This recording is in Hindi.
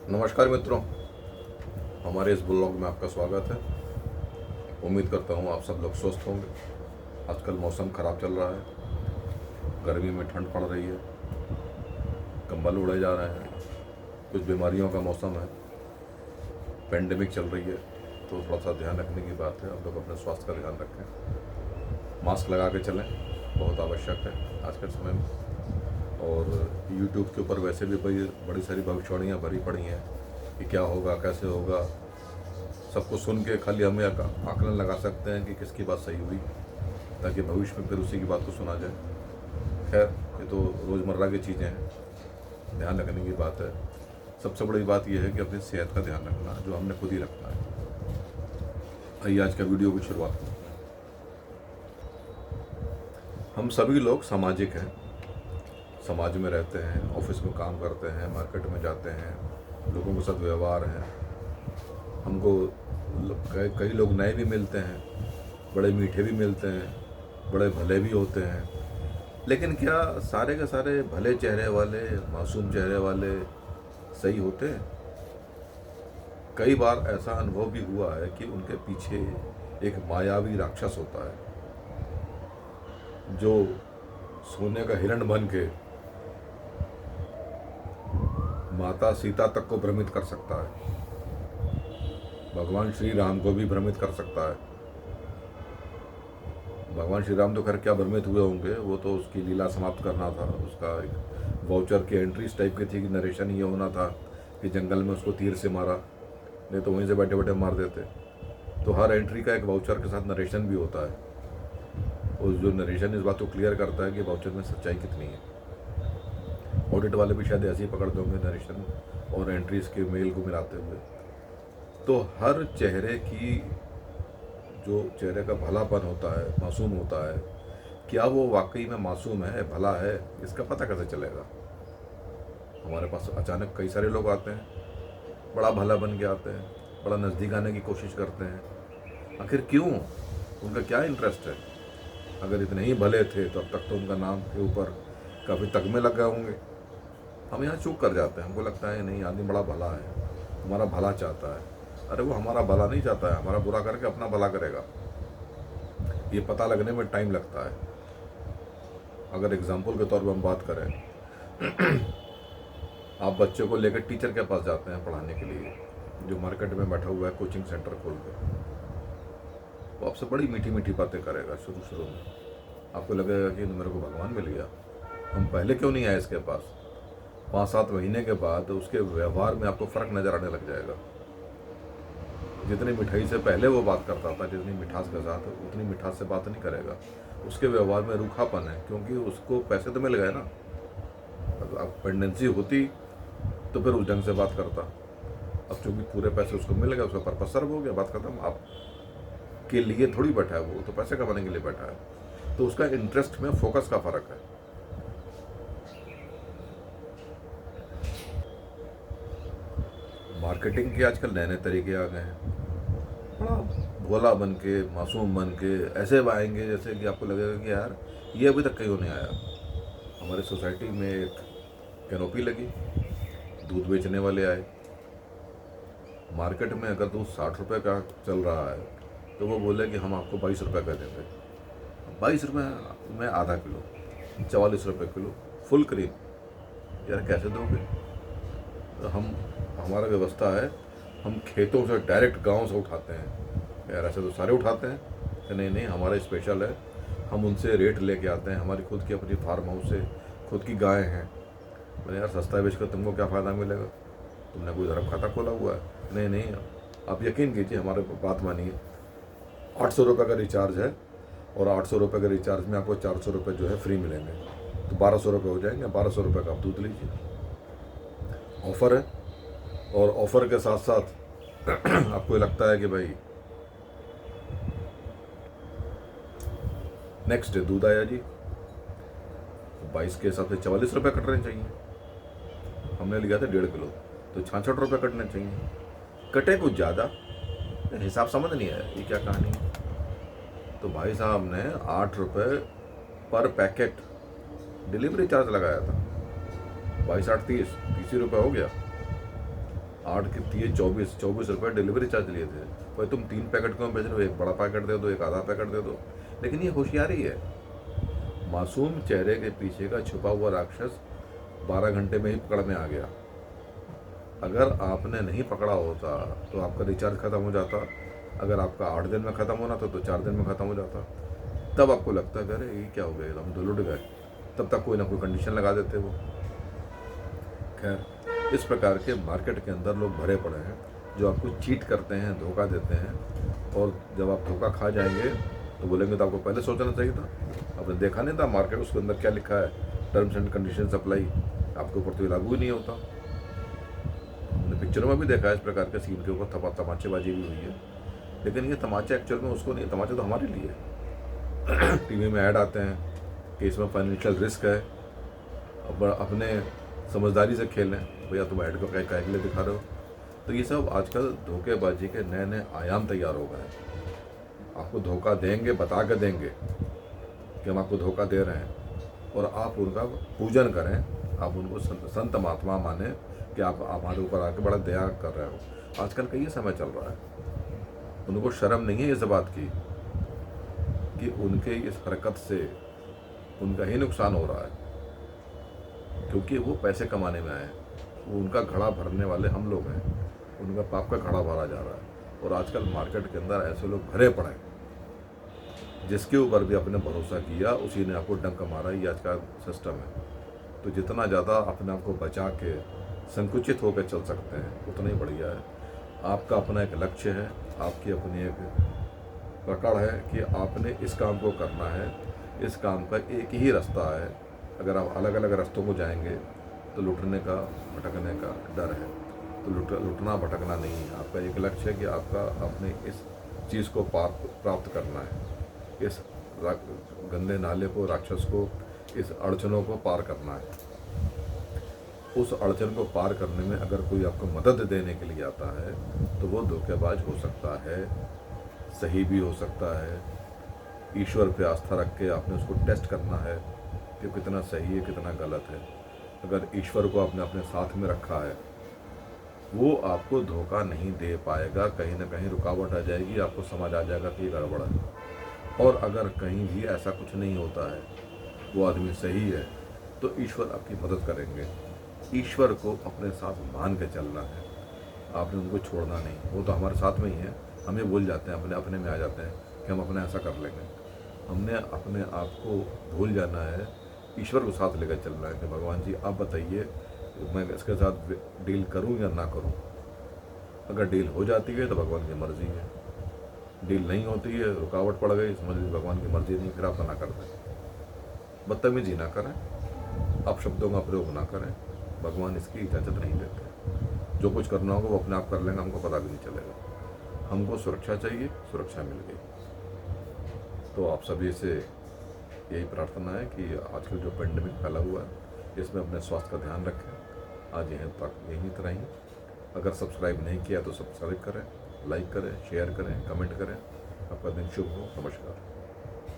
नमस्कार मित्रों, हमारे इस ब्लॉग में आपका स्वागत है। उम्मीद करता हूँ आप सब लोग स्वस्थ होंगे। आजकल मौसम ख़राब चल रहा है, गर्मी में ठंड पड़ रही है, कंबल उड़े जा रहे हैं, कुछ बीमारियों का मौसम है, पेंडेमिक चल रही है, तो थोड़ा सा ध्यान रखने की बात है। आप लोग अपने स्वास्थ्य का ध्यान रखें, मास्क लगा के चलें, बहुत आवश्यक है आज के समय में। और यूट्यूब के ऊपर वैसे भी बड़ी सारी भविष्यवाणियाँ भरी पड़ी हैं कि क्या होगा, कैसे होगा। सबको सुन के खाली हमें आकलन लगा सकते हैं कि किसकी बात सही हुई, ताकि भविष्य में फिर उसी की बात को सुना जाए। खैर, ये तो रोज़मर्रा की चीज़ें हैं, ध्यान रखने की बात है। सबसे बड़ी बात यह है कि अपनी सेहत का ध्यान रखना, जो हमने खुद ही रखना है। आइए आज का वीडियो की शुरुआत करते हैं। हम सभी लोग सामाजिक हैं, समाज में रहते हैं, ऑफिस में काम करते हैं, मार्केट में जाते हैं, लोगों के साथ व्यवहार है। हमको कई लोग नए भी मिलते हैं, बड़े मीठे भी मिलते हैं, बड़े भले भी होते हैं। लेकिन क्या सारे के सारे भले चेहरे वाले, मासूम चेहरे वाले सही होते हैं? कई बार ऐसा अनुभव भी हुआ है कि उनके पीछे एक मायावी राक्षस होता है, जो सोने का हिरण बन के माता सीता तक को भ्रमित कर सकता है, भगवान श्री राम को भी भ्रमित कर सकता है। भगवान श्री राम तो खैर क्या भ्रमित हुए होंगे, वो तो उसकी लीला समाप्त करना था। उसका एक वाउचर की एंट्री इस टाइप की थी कि नरेशन ये होना था कि जंगल में उसको तीर से मारा, नहीं तो वहीं से बैठे बैठे मार देते। तो हर एंट्री का एक वाउचर के साथ नरेशन भी होता है, और जो नरेशन इस बात को क्लियर करता है कि वाउचर में सच्चाई कितनी है। ऑडिट वाले भी शायद ऐसे ही पकड़ दोगे नरेशन और एंट्रीज के मेल को मिलाते हुए। तो हर चेहरे की, जो चेहरे का भलापन होता है, मासूम होता है, क्या वो वाकई में मासूम है, भला है, इसका पता कैसे चलेगा? हमारे पास अचानक कई सारे लोग आते हैं, बड़ा भला बन के आते हैं, बड़ा नज़दीक आने की कोशिश करते हैं। आखिर क्यों? उनका क्या इंटरेस्ट है? अगर इतने ही भले थे तो अब तक तो उनका नाम के ऊपर काफ़ी तगमे लग गए होंगे। हम यहाँ चूक कर जाते हैं, हमको लगता है नहीं, आदमी बड़ा भला है, हमारा भला चाहता है। अरे वो हमारा भला नहीं चाहता है, हमारा बुरा करके अपना भला करेगा। ये पता लगने में टाइम लगता है। अगर एग्जाम्पल के तौर पर हम बात करें, आप बच्चे को लेकर टीचर के पास जाते हैं पढ़ाने के लिए, जो मार्केट में बैठा हुआ है कोचिंग सेंटर खोल कर। वो आपसे बड़ी मीठी मीठी बातें करेगा। शुरू में आपको लगेगा कि मेरे को भगवान मिल गया, हम पहले क्यों नहीं आए इसके पास। 5-7 महीने के बाद उसके व्यवहार में आपको फ़र्क नज़र आने लग जाएगा। जितनी मिठाई से पहले वो बात करता था, जितनी मिठास के साथ, उतनी मिठास से बात नहीं करेगा। उसके व्यवहार में रूखापन है, क्योंकि उसको पैसे तो मिल गए ना। अब पेंडेंसी होती तो फिर उस ढंग से बात करता। अब चूंकि पूरे पैसे उसको मिल गए, उसका पर्पस सर्व हो गया, बात खत्म। आप के लिए थोड़ी बैठा है, वो तो पैसे कमाने के लिए बैठा है। तो उसका इंटरेस्ट में फोकस का फ़र्क है। मार्केटिंग के आजकल नए नए तरीके आ गए हैं। बड़ा भोला बन के, मासूम बन के ऐसे आएंगे जैसे कि आपको लगेगा कि यार ये अभी तक कहीं नहीं आया। हमारे सोसाइटी में एक कैनोपी लगी, दूध बेचने वाले आए। मार्केट में अगर दूध 60 रुपये का चल रहा है, तो वो बोले कि हम आपको 22 रुपये का देंगे। 22 रुपये में आधा किलो, 44 रुपये किलो फुल क्रीम। यार कैसे दोगे? तो हमारा व्यवस्था है, हम खेतों से डायरेक्ट गांव से उठाते हैं। यार ऐसे तो सारे उठाते हैं कि नहीं, हमारा स्पेशल है, हम उनसे रेट लेके आते हैं। हमारी खुद की अपनी फार्म हाउस से खुद की गाय हैं। मैंने यार सस्ता बेच कर तुमको क्या फ़ायदा मिलेगा? तुमने कोई धर्म खाता खोला हुआ है? नहीं, आप यकीन कीजिए, हमारे बात मानिए। 800 रुपये का रिचार्ज है, और 800 रुपये के रिचार्ज में आपको 400 रुपये जो है फ्री मिलेंगे, तो 1200 रुपये हो जाएंगे। 1200 रुपये का आप दूध लीजिए, ऑफ़र है। और ऑफ़र के साथ साथ आपको लगता है कि भाई नेक्स्ट डे दूध आया जी, 22 के हिसाब से 44 रुपये कटने चाहिए। हमने लिया था 1.5 किलो, तो 66 रुपये कटने चाहिए। कटे कुछ ज़्यादा, हिसाब समझ नहीं आया ये क्या कहानी है। तो भाई साहब ने 8 रुपये पर पैकेट डिलीवरी चार्ज लगाया था। 22 8 30 ही रुपये हो गया। 8 के 24 रुपये डिलीवरी चार्ज लिए थे। भाई तुम 3 पैकेट क्यों बेच रहे हो, एक बड़ा पैकेट दे दो, एक आधा पैकेट दे दो। लेकिन ये होशियारी है। मासूम चेहरे के पीछे का छुपा हुआ राक्षस 12 घंटे में ही पकड़ में आ गया। अगर आपने नहीं पकड़ा होता तो आपका रिचार्ज ख़त्म हो जाता, अगर आपका 8 दिन में ख़त्म होना था तो 4 दिन में ख़त्म हो जाता। तब आपको लगता है अरे ये क्या हो गया, हम तो लुट गए। तब तक कोई ना कोई कंडीशन लगा देते वो। खैर, इस प्रकार के मार्केट के अंदर लोग भरे पड़े हैं जो आपको चीट करते हैं, धोखा देते हैं, और जब आप धोखा खा जाएंगे तो बोलेंगे तो आपको पहले सोचना चाहिए था, आपने देखा नहीं था मार्केट उसके अंदर क्या लिखा है, टर्म्स एंड कंडीशन अप्लाई, आपके ऊपर तो ये लागू ही नहीं होता। हमने पिक्चरों में भी देखा है इस प्रकार के सीन के ऊपर तमाचेबाजी भी हुई है। लेकिन ये तमाचे एक्चुअल में उसको नहीं, तमाचे तो हमारे लिए टीवी में ऐड आते हैं कि इसमें फाइनेंशियल रिस्क है, अब अपने समझदारी से खेलें। भैया तुम ऐड को क्या के लिए दिखा रहे हो। तो ये सब आजकल धोखेबाजी के नए नए आयाम तैयार हो गए हैं। आपको धोखा देंगे, बता के देंगे कि हम आपको धोखा दे रहे हैं, और आप उनका पूजन करें, आप उनको संत महात्मा माने कि आप हमारे ऊपर आके बड़ा दया कर रहे हो। आजकल का ये समय चल रहा है। उनको शर्म नहीं है इस बात की कि उनके इस हरकत से उनका ही नुकसान हो रहा है, क्योंकि वो पैसे कमाने में आए। वो उनका घड़ा भरने वाले हम लोग हैं, उनका पाप का घड़ा भरा जा रहा है। और आजकल मार्केट के अंदर ऐसे लोग भरे पड़े हैं, जिसके ऊपर भी आपने भरोसा किया उसी ने आपको डंक मारा। ये आज का सिस्टम है। तो जितना ज़्यादा अपने आप को बचा के संकुचित होकर चल सकते हैं उतना ही बढ़िया है। आपका अपना एक लक्ष्य है, आपकी अपनी एक पकड़ है कि आपने इस काम को करना है। इस काम का एक ही रास्ता है। अगर आप अलग अलग रास्तों को जाएंगे तो लुटने का, भटकने का डर है। तो लुटना भटकना नहीं है। आपका एक लक्ष्य है कि आपका अपने इस चीज़ को प्राप्त करना है, इस गंदे नाले को, राक्षस को, इस अड़चनों को पार करना है। उस अड़चन को पार करने में अगर कोई आपको मदद देने के लिए आता है तो वो धोखेबाज हो सकता है, सही भी हो सकता है। ईश्वर पे आस्था रख के आपने उसको टेस्ट करना है कि कितना सही है, कितना गलत है। अगर ईश्वर को आपने अपने साथ में रखा है, वो आपको धोखा नहीं दे पाएगा। कहीं ना कहीं रुकावट आ जाएगी, आपको समझ आ जाएगा कि ये गड़बड़ है। और अगर कहीं भी ऐसा कुछ नहीं होता है, वो आदमी सही है, तो ईश्वर आपकी मदद करेंगे। ईश्वर को अपने साथ मान के चलना है, आपने उनको छोड़ना नहीं। वो तो हमारे साथ में ही है, हमें भूल जाते हैं, अपने में आ जाते हैं कि हम अपने ऐसा कर लेंगे। हमने अपने आप को भूल जाना है, ईश्वर को साथ लेकर चलना है कि भगवान जी आप बताइए मैं इसके साथ डील करूं या ना करूं। अगर डील हो जाती है तो भगवान की मर्जी है, डील नहीं होती है, रुकावट पड़ गई, समझ लीजिए भगवान की मर्जी नहीं, फिर आप मना कर दें। बदतमीजी ना करें, आप शब्दों का प्रयोग ना करें, भगवान इसकी इजाज़त नहीं देते। जो कुछ करना होगा वो अपने आप कर लेंगे, हमको पता भी नहीं चलेगा। हमको सुरक्षा चाहिए, सुरक्षा मिल गई। तो आप सभी से यही प्रार्थना है कि आजकल जो पेंडेमिक फैला हुआ है इसमें अपने स्वास्थ्य का ध्यान रखें। आज यहीं तक, यहीं तरह ही। अगर सब्सक्राइब नहीं किया तो सब्सक्राइब करें, लाइक करें, शेयर करें, कमेंट करें। आपका दिन शुभ हो। नमस्कार।